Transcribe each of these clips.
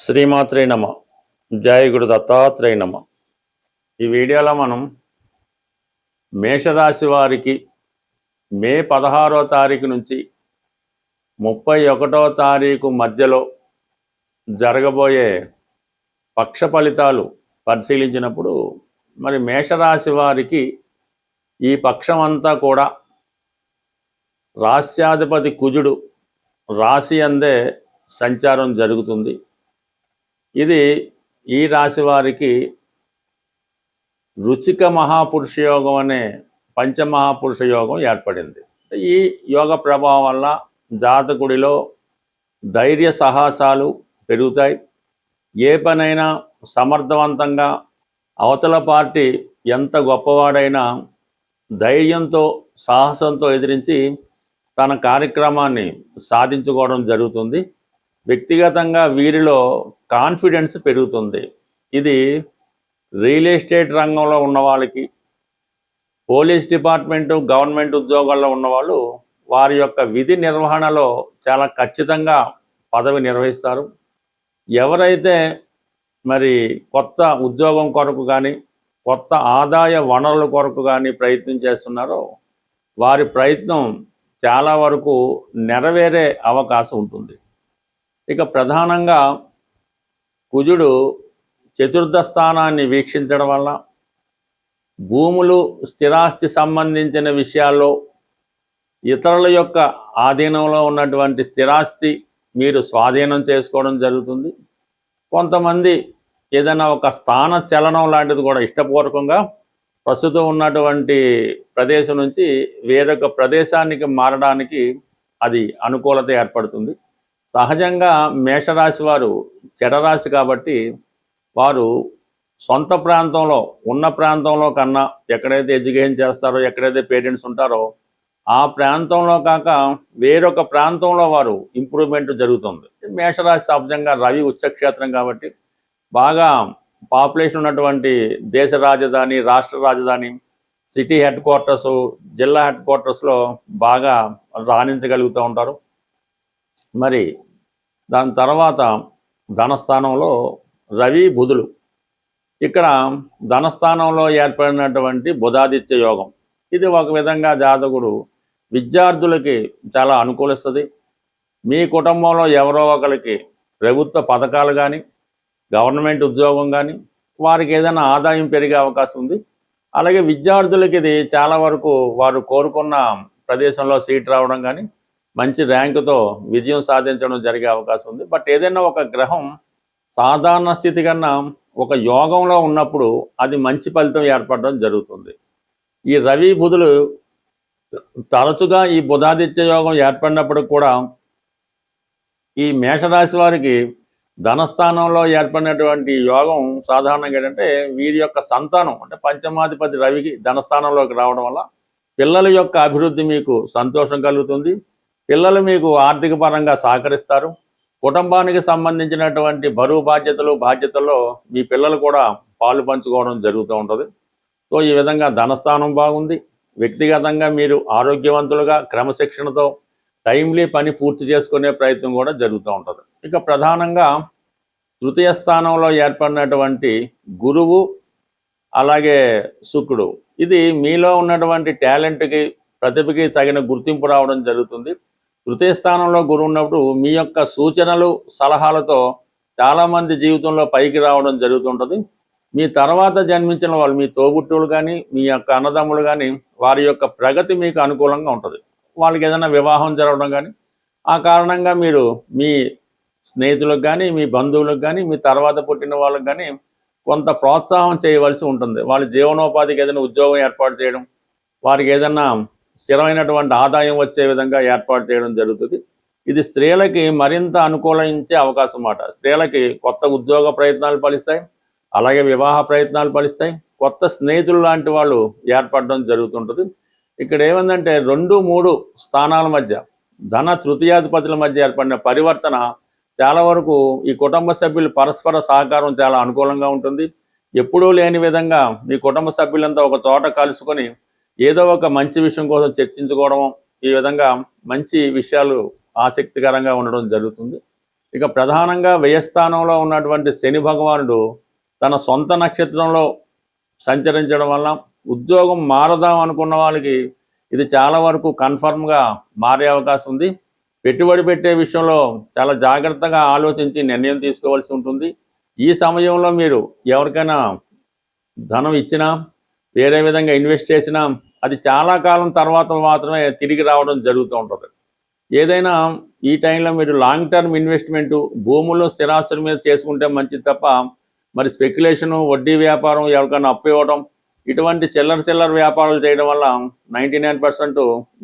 శ్రీమాత్రే నమ. జయ గురు దత్తాత్రేయ నమ. ఈ వీడియోలో మనం మేషరాశి వారికి మే 16వ తారీఖు నుంచి 31వ తారీఖు మధ్యలో జరగబోయే పక్ష ఫలితాలు పరిశీలించినప్పుడు మరి మేషరాశి వారికి ఈ పక్షం అంతా కూడా రాస్యాధిపతి కుజుడు రాశి అందే సంచారం జరుగుతుంది. ఇది ఈ రాశి వారికి రుచిక మహాపురుష యోగం అనే పంచమహాపురుష యోగం ఏర్పడింది. ఈ యోగ ప్రభావం వల్ల జాతకుడిలో ధైర్య సాహసాలు పెరుగుతాయి. ఏ పనైనా సమర్థవంతంగా అవతల పార్టీ ఎంత గొప్పవాడైనా ధైర్యంతో సాహసంతో ఎదిరించి తన కార్యక్రమాన్ని సాధించుకోవడం జరుగుతుంది. వ్యక్తిగతంగా వీరిలో కాన్ఫిడెన్స్ పెరుగుతుంది. ఇది రియల్ ఎస్టేట్ రంగంలో ఉన్న వాళ్ళకి, పోలీస్ డిపార్ట్మెంటు, గవర్నమెంట్ ఉద్యోగాల్లో ఉన్నవాళ్ళు వారి యొక్క విధి నిర్వహణలో చాలా ఖచ్చితంగా పదవి నిర్వహిస్తారు. ఎవరైతే మరి కొత్త ఉద్యోగం కొరకు కానీ కొత్త ఆదాయ వనరుల కొరకు కానీ ప్రయత్నం చేస్తున్నారో వారి ప్రయత్నం చాలా వరకు నెరవేరే అవకాశం ఉంటుంది. ఇక ప్రధానంగా కుజుడు చతుర్థ స్థానాన్ని వీక్షించడం వల్ల భూములు, స్థిరాస్తి సంబంధించిన విషయాల్లో ఇతరుల యొక్క ఆధీనంలో ఉన్నటువంటి స్థిరాస్తి మీరు స్వాధీనం చేసుకోవడం జరుగుతుంది. కొంతమంది ఏదైనా ఒక స్థాన చలనం లాంటిది కూడా ఇష్టపూర్వకంగా ప్రస్తుతం ఉన్నటువంటి ప్రదేశం నుంచి వేరొక ప్రదేశానికి మారడానికి అది అనుకూలత ఏర్పడుతుంది. సహజంగా మేషరాశి వారు చెడరాశి కాబట్టి వారు సొంత ప్రాంతంలో ఉన్న ప్రాంతంలో కన్నా ఎక్కడైతే ఎడ్యుకేషన్ చేస్తారో, ఎక్కడైతే పేరెంట్స్ ఉంటారో ఆ ప్రాంతంలో కాక వేరొక ప్రాంతంలో వారు ఇంప్రూవ్మెంట్ జరుగుతుంది. మేషరాశి సహజంగా రవి ఉచ్చక్షేత్రం కాబట్టి బాగా పాపులేషన్ ఉన్నటువంటి దేశ రాజధాని, రాష్ట్ర రాజధాని, సిటీ హెడ్ క్వార్టర్స్, జిల్లా హెడ్ క్వార్టర్స్లో బాగా రాణించగలుగుతూ ఉంటారు. మరి దాని తర్వాత ధనస్థానంలో రవి, బుధులు. ఇక్కడ ధనస్థానంలో ఏర్పడినటువంటి బుధాదిత్య యోగం ఇది ఒక విధంగా జాతకుడు విద్యార్థులకి చాలా అనుకూలిస్తుంది. మీ కుటుంబంలో ఎవరో ఒకరికి ప్రభుత్వ పథకాలు కానీ, గవర్నమెంట్ ఉద్యోగం కానీ, వారికి ఏదైనా ఆదాయం పెరిగే అవకాశం ఉంది. అలాగే విద్యార్థులకి ఇది చాలా వరకు వారు కోరుకున్న ప్రదేశంలో సీట్ రావడం కానీ, మంచి ర్యాంకుతో విజయం సాధించడం జరిగే అవకాశం ఉంది. బట్ ఏదైనా ఒక గ్రహం సాధారణ స్థితి కన్నా ఒక యోగంలో ఉన్నప్పుడు అది మంచి ఫలితం ఏర్పడడం జరుగుతుంది. ఈ రవి, బుధులు తరచుగా ఈ బుధాదిత్య యోగం ఏర్పడినప్పుడు కూడా ఈ మేషరాశి వారికి ధనస్థానంలో ఏర్పడినటువంటి యోగం సాధారణంగా ఏంటంటే వీరి యొక్క సంతానం అంటే పంచమాధిపతి రవికి ధనస్థానంలోకి రావడం వల్ల పిల్లల యొక్క అభివృద్ధి మీకు సంతోషం కలుగుతుంది. పిల్లలు మీకు ఆర్థిక పరంగా సహకరిస్తారు. కుటుంబానికి సంబంధించినటువంటి బరువు బాధ్యతల్లో మీ పిల్లలు కూడా పాలు పంచుకోవడం జరుగుతూ ఉంటుంది. సో ఈ విధంగా ధనస్థానం బాగుంది. వ్యక్తిగతంగా మీరు ఆరోగ్యవంతులుగా క్రమశిక్షణతో టైమ్లీ పని పూర్తి చేసుకునే ప్రయత్నం కూడా జరుగుతూ ఉంటుంది. ఇక ప్రధానంగా తృతీయ స్థానంలో ఏర్పడినటువంటి గురువు అలాగే శుక్రుడు ఇది మీలో ఉన్నటువంటి టాలెంట్కి, ప్రతిభకి తగిన గుర్తింపు రావడం జరుగుతుంది. తృతీయ స్థానంలో గురువు ఉన్నప్పుడు మీ యొక్క సూచనలు, సలహాలతో చాలామంది జీవితంలో పైకి రావడం జరుగుతుంటుంది. మీ తర్వాత జన్మించిన వాళ్ళు, మీ తోబుట్టువులు కానీ, మీ యొక్క అన్నదమ్ములు కానీ వారి యొక్క ప్రగతి మీకు అనుకూలంగా ఉంటుంది. వాళ్ళకి ఏదైనా వివాహం జరగడం కానీ ఆ కారణంగా మీరు మీ స్నేహితులకు కానీ, మీ బంధువులకు కానీ, మీ తర్వాత పుట్టిన వాళ్ళకి కానీ కొంత ప్రోత్సాహం చేయవలసి ఉంటుంది. వాళ్ళ జీవనోపాధికి ఏదైనా ఉద్యోగం ఏర్పాటు చేయడం, వారికి ఏదైనా స్థిరమైనటువంటి ఆదాయం వచ్చే విధంగా ఏర్పాటు చేయడం జరుగుతుంది. ఇది స్త్రీలకి మరింత అనుకూలించే అవకాశం అన్నమాట. స్త్రీలకి కొత్త ఉద్యోగ ప్రయత్నాలు ఫలిస్తాయి, అలాగే వివాహ ప్రయత్నాలు ఫలిస్తాయి, కొత్త స్నేహితులు లాంటి వాళ్ళు ఏర్పడడం జరుగుతుంటుంది. ఇక్కడ ఏమందంటే 2-3 స్థానాల మధ్య ధన తృతీయాధిపతుల మధ్య ఏర్పడిన పరివర్తన చాలా వరకు ఈ కుటుంబ సభ్యులు పరస్పర సహకారం చాలా అనుకూలంగా ఉంటుంది. ఎప్పుడూ లేని విధంగా మీ కుటుంబ సభ్యులంతా ఒక చోట కలుసుకొని ఏదో ఒక మంచి విషయం కోసం చర్చించుకోవడం, ఈ విధంగా మంచి విషయాలు ఆసక్తికరంగా ఉండడం జరుగుతుంది. ఇక ప్రధానంగా వ్యయస్థానంలో ఉన్నటువంటి శని భగవానుడు తన సొంత నక్షత్రంలో సంచరించడం వల్ల ఉద్యోగం మారదాం అనుకున్న వాళ్ళకి ఇది చాలా వరకు కన్ఫర్మ్గా మారే అవకాశం ఉంది. పెట్టుబడి పెట్టే విషయంలో చాలా జాగ్రత్తగా ఆలోచించి నిర్ణయం తీసుకోవాల్సి ఉంటుంది. ఈ సమయంలో మీరు ఎవరికైనా ధనం ఇచ్చినా వేరే విధంగా ఇన్వెస్ట్ చేసినా అది చాలా కాలం తర్వాత మాత్రమే తిరిగి రావడం జరుగుతూ ఉంటుంది. ఏదైనా ఈ టైంలో మీరు లాంగ్ టర్మ్ ఇన్వెస్ట్మెంటు భూముల్లో స్థిరాస్తుల మీద చేసుకుంటే మంచిది తప్ప మరి స్పెక్యులేషను, వడ్డీ వ్యాపారం, ఎవరికైనా అప్పు ఇవ్వడం, ఇటువంటి చిల్లర వ్యాపారాలు చేయడం వల్ల 99%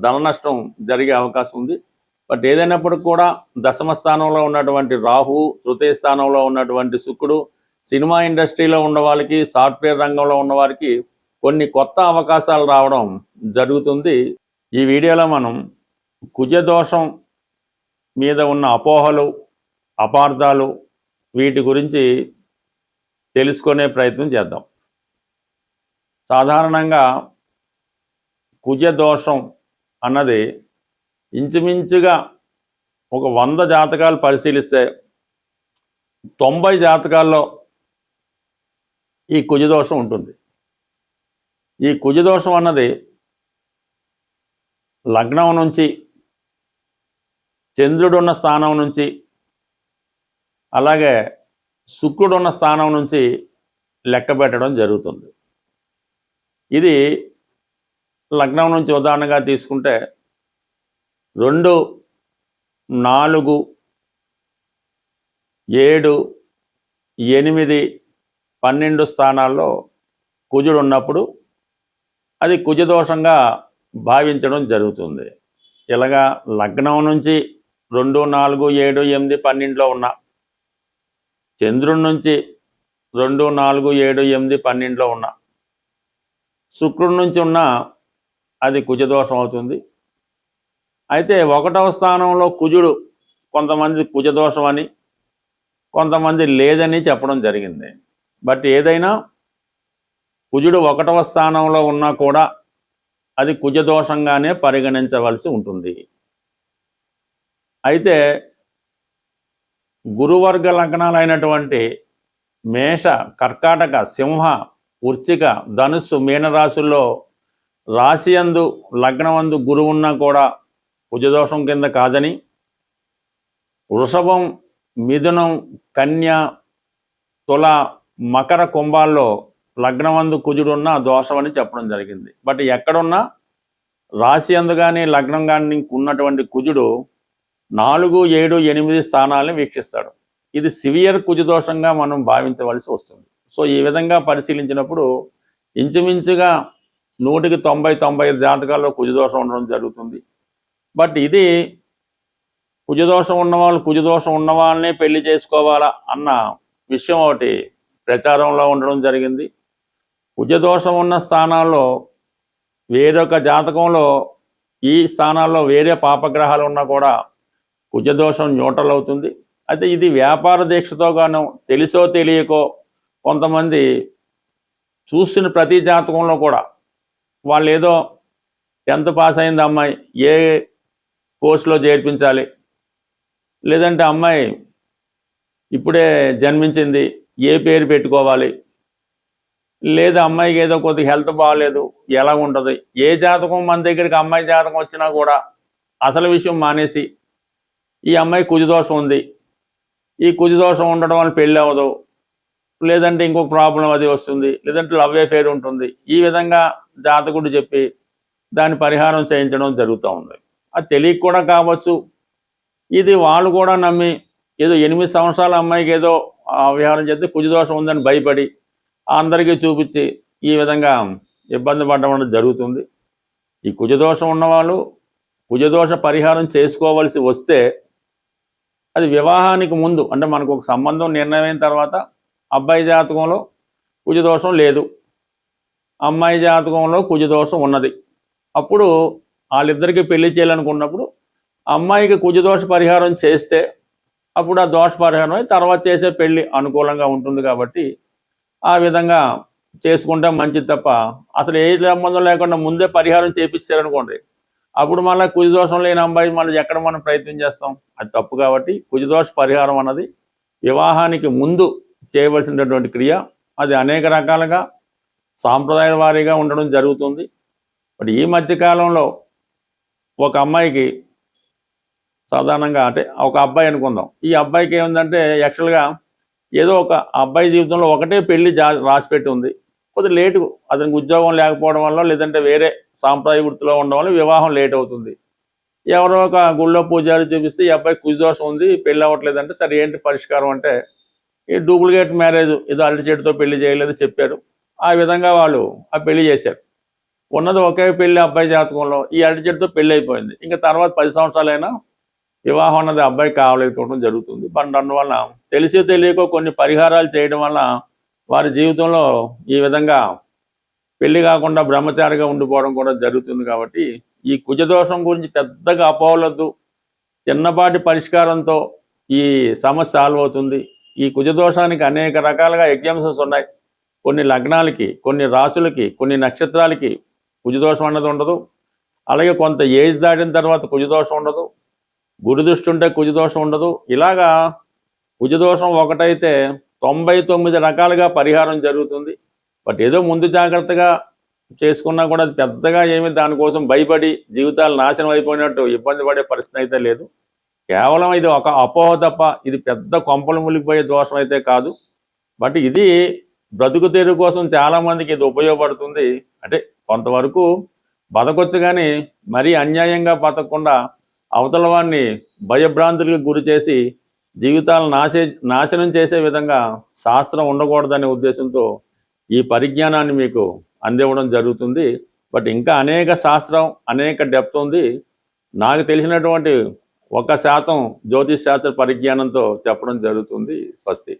ధన నష్టం జరిగే అవకాశం ఉంది. బట్ ఏదైనప్పటికి కూడా దశమ స్థానంలో ఉన్నటువంటి రాహువు, తృతీయ స్థానంలో ఉన్నటువంటి శుక్రుడు, సినిమా ఇండస్ట్రీలో ఉన్న వాళ్ళకి, సాఫ్ట్వేర్ రంగంలో ఉన్న వారికి కొన్ని కొత్త అవకాశాలు రావడం జరుగుతుంది. ఈ వీడియోలో మనం కుజదోషం మీద ఉన్న అపోహలు, అపార్థాలు వీటి గురించి తెలుసుకునే ప్రయత్నం చేద్దాం. సాధారణంగా కుజదోషం అన్నది ఇంచుమించుగా ఒక 100 జాతకాలు పరిశీలిస్తే 90 జాతకాల్లో ఈ కుజదోషం ఉంటుంది. ఈ కుజదోషం అన్నది లగ్నం నుంచి, చంద్రుడున్న స్థానం నుంచి, అలాగే శుక్రుడున్న స్థానం నుంచి లెక్క పెట్టడం జరుగుతుంది. ఇది లగ్నం నుంచి ఉదాహరణగా తీసుకుంటే 2, 4, 7, 8, 12 స్థానాల్లో కుజుడు ఉన్నప్పుడు అది కుజదోషంగా భావించడం జరుగుతుంది. ఇలాగా లగ్నం నుంచి 2, 4, 7, 8, 12లో ఉన్న, చంద్రుడి నుంచి 2, 4, 7, 8, 12లో ఉన్న, శుక్రుడి నుంచి ఉన్న అది కుజదోషం అవుతుంది. అయితే 1వ స్థానంలో కుజుడు కొంతమంది కుజదోషం అని, కొంతమంది లేదని చెప్పడం జరిగింది. బట్ ఏదైనా కుజుడు 1వ స్థానంలో ఉన్నా కూడా అది కుజదోషంగానే పరిగణించవలసి ఉంటుంది. అయితే గురువర్గ లగ్నాలైనటువంటి మేష, కర్కాటక, సింహ, వృశ్చిక, ధనుస్సు, మీనరాశుల్లో రాశియందు, లగ్నమందు గురువు ఉన్నా కూడా కుజదోషం కింద కాదని, వృషభం, మిథునం, కన్య, తుల, మకర, కుంభాల్లో లగ్నమందు కుజుడున్న దోషం అని చెప్పడం జరిగింది. బట్ ఎక్కడున్నా రాశి అందు కానీ లగ్నం కానీ ఉన్నటువంటి కుజుడు 4, 7, 8 స్థానాలను వీక్షిస్తాడు. ఇది సివియర్ కుజదోషంగా మనం భావించవలసి వస్తుంది. సో ఈ విధంగా పరిశీలించినప్పుడు ఇంచుమించుగా 100కి 90-95 జాతకాల్లో కుజదోషం ఉండడం జరుగుతుంది. బట్ ఇది కుజదోషం ఉన్నవాళ్ళు కుజదోషం ఉన్న వాళ్ళనే పెళ్లి చేసుకోవాలా అన్న విషయం ఒకటి ప్రచారంలో ఉండడం జరిగింది. కుజదోషం ఉన్న స్థానాల్లో వేరొక జాతకంలో ఈ స్థానాల్లో వేరే పాపగ్రహాలు ఉన్నా కూడా కుజదోషం న్యూట్రల్ అవుతుంది. అయితే ఇది వ్యాపార దీక్షతో గాను తెలిసో తెలియకో కొంతమంది చూస్తున్న ప్రతి జాతకంలో కూడా వాళ్ళు ఏదో 10th పాస్ అయింది అమ్మాయి, ఏ కోర్సులో చేర్పించాలి, లేదంటే అమ్మాయి ఇప్పుడే జన్మించింది, ఏ పేరు పెట్టుకోవాలి, లేదా అమ్మాయికి ఏదో కొద్దిగా హెల్త్ బాగాలేదు, ఎలా ఉంటుంది, ఏ జాతకం మన దగ్గరికి అమ్మాయి జాతకం వచ్చినా కూడా అసలు విషయం మానేసి ఈ అమ్మాయి కుజదోషం ఉంది, ఈ కుజదోషం ఉండడం వల్ల పెళ్ళి అవ్వదు, లేదంటే ఇంకొక ప్రాబ్లం అది వస్తుంది, లేదంటే లవ్ అఫేర్ ఉంటుంది, ఈ విధంగా జాతకుడు చెప్పి దాని పరిహారం చేయించడం జరుగుతూ ఉంది. అది తెలియక కూడా కావచ్చు, ఇది వాళ్ళు కూడా నమ్మి ఏదో 8 సంవత్సరాల అమ్మాయికి ఏదో వ్యవహారం చేస్తే కుజదోషం ఉందని భయపడి అందరికీ చూపించి ఈ విధంగా ఇబ్బంది పడడం జరుగుతుంది. ఈ కుజదోషం ఉన్నవాళ్ళు కుజదోష పరిహారం చేసుకోవలసి వస్తే అది వివాహానికి ముందు, అంటే మనకు ఒక సంబంధం నిర్ణయమైన తర్వాత అబ్బాయి జాతకంలో కుజదోషం లేదు, అమ్మాయి జాతకంలో కుజదోషం ఉన్నది, అప్పుడు వాళ్ళిద్దరికీ పెళ్లి చేయాలనుకున్నప్పుడు అమ్మాయికి కుజదోష పరిహారం చేస్తే అప్పుడు ఆ దోష పరిహారం అయి తర్వాత చేసే పెళ్లి అనుకూలంగా ఉంటుంది. కాబట్టి ఆ విధంగా చేసుకుంటే మంచిది తప్ప అసలు ఏ సంబంధం లేకుండా ముందే పరిహారం చేయించారనుకోండి, అప్పుడు మళ్ళీ కుజదోషం లేని అమ్మాయి మళ్ళీ ఎక్కడ మనం ప్రయత్నం చేస్తాం? అది తప్పు. కాబట్టి కుజదోష పరిహారం అన్నది వివాహానికి ముందు చేయవలసినటువంటి క్రియ. అది అనేక రకాలుగా సాంప్రదాయ వారీగా ఉండడం జరుగుతుంది. బట్ ఈ మధ్యకాలంలో ఒక అమ్మాయికి సాధారణంగా అంటే ఒక అబ్బాయి అనుకుందాం, ఈ అబ్బాయికి ఏముందంటే యాక్చువల్గా ఏదో ఒక అబ్బాయి జీవితంలో ఒకటే పెళ్లి రాసిపెట్టి ఉంది. కొద్దిగా లేటు, అతనికి ఉద్యోగం లేకపోవడం వల్ల లేదంటే వేరే సాంప్రదాయ వృత్తిలో ఉండడం వల్ల వివాహం లేట్ అవుతుంది. ఎవరో ఒక గుళ్ళో పూజారి చూపిస్తే ఈ అబ్బాయి కుజదోషం ఉంది, పెళ్ళి అవ్వట్లేదంటే సరే ఏంటి పరిష్కారం అంటే ఈ డూప్లికేట్ మ్యారేజ్, ఏదో అరటి చెట్టుతో పెళ్లి చేయలేదు చెప్పారు. ఆ విధంగా వాళ్ళు ఆ పెళ్లి చేశారు. ఉన్నది ఒకే పెళ్లి అబ్బాయి జాతకంలో, ఈ అరటి చెట్టుతో పెళ్లి అయిపోయింది. ఇంకా తర్వాత 10 సంవత్సరాలైనా వివాహం అన్నది అబ్బాయి కావలేకపోవడం జరుగుతుంది. బట్ అందువల్ల తెలిసి తెలియకో కొన్ని పరిహారాలు చేయడం వల్ల వారి జీవితంలో ఈ విధంగా పెళ్లి కాకుండా బ్రహ్మచారిగా ఉండిపోవడం కూడా జరుగుతుంది. కాబట్టి ఈ కుజదోషం గురించి పెద్దగా అపోవలొద్దు. చిన్నపాటి పరిష్కారంతో ఈ సమస్య సాల్వ్ అవుతుంది. ఈ కుజదోషానికి అనేక రకాలుగా ఎగ్జామ్షన్స్ ఉన్నాయి. కొన్ని లగ్నాలకి, కొన్ని రాశులకి, కొన్ని నక్షత్రాలకి కుజదోషం అన్నది ఉండదు. అలాగే కొంత ఏజ్ దాటిన తర్వాత కుజదోషం ఉండదు. గురు దృష్టి ఉంటే కుజదోషం ఉండదు. ఇలాగా కుజదోషం ఒకటైతే 99 రకాలుగా పరిహారం జరుగుతుంది. బట్ ఏదో ముందు జాగ్రత్తగా చేసుకున్నా కూడా అది పెద్దగా ఏమి దానికోసం భయపడి జీవితాలు నాశనం అయిపోయినట్టు ఇబ్బంది పడే పరిస్థితి అయితే లేదు. కేవలం ఇది ఒక అపోహ తప్ప ఇది పెద్ద కొంపలు మునిగిపోయే దోషం అయితే కాదు. బట్ ఇది బ్రతుకు తెరువు కోసం చాలామందికి ఇది ఉపయోగపడుతుంది. అంటే కొంతవరకు బతకొచ్చు, కానీ మరీ అన్యాయంగా బతకకుండా అవతల వాడిని భయభ్రాంతులకు గురి చేసి జీవితాలను నాశనం చేసే విధంగా శాస్త్రం ఉండకూడదనే ఉద్దేశంతో ఈ పరిజ్ఞానాన్ని మీకు అందివ్వడం జరుగుతుంది. బట్ ఇంకా అనేక శాస్త్రం, అనేక డెప్త్ ఉంది. నాకు తెలిసినటువంటి 1% జ్యోతిష్ శాస్త్ర పరిజ్ఞానంతో చెప్పడం జరుగుతుంది. స్వస్తి.